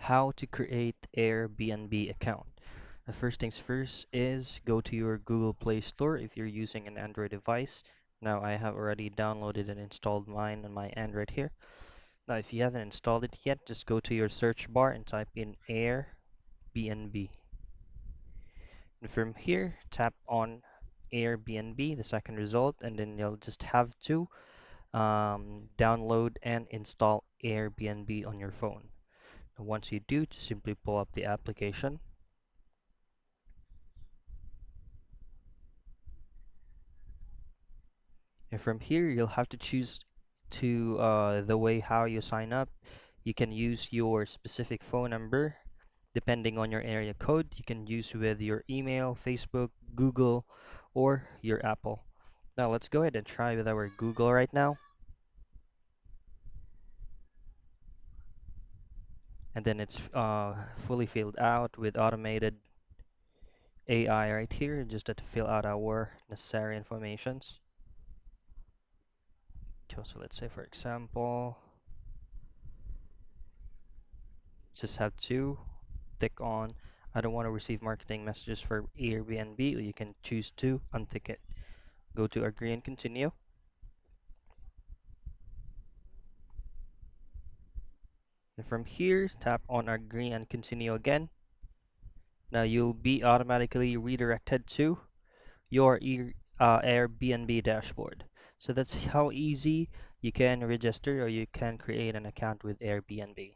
How to create Airbnb account. The first things first is go to your Google Play Store if you're using an Android device. Now I have already downloaded and installed mine on my Android here. Now if you haven't installed it yet, just go to your search bar and type in Airbnb. And from here, tap on Airbnb, the second result, and then you'll just have to download and install Airbnb on your phone. And once you do, just simply pull up the application. And from here, you'll have to choose to the way how you sign up. You can use your specific phone number depending on your area code. You can use with your email, Facebook, Google, or your Apple. Now let's go ahead and try with our Google right now. And then it's fully filled out with automated AI right here. Just have to fill out our necessary informations. So let's say, for example, just have to tick on I don't want to receive marketing messages for Airbnb, or you can choose to untick it. Go to agree and continue. And from here, tap on agree and continue again. Now you'll be automatically redirected to your Airbnb dashboard. So that's how easy you can register or you can create an account with Airbnb.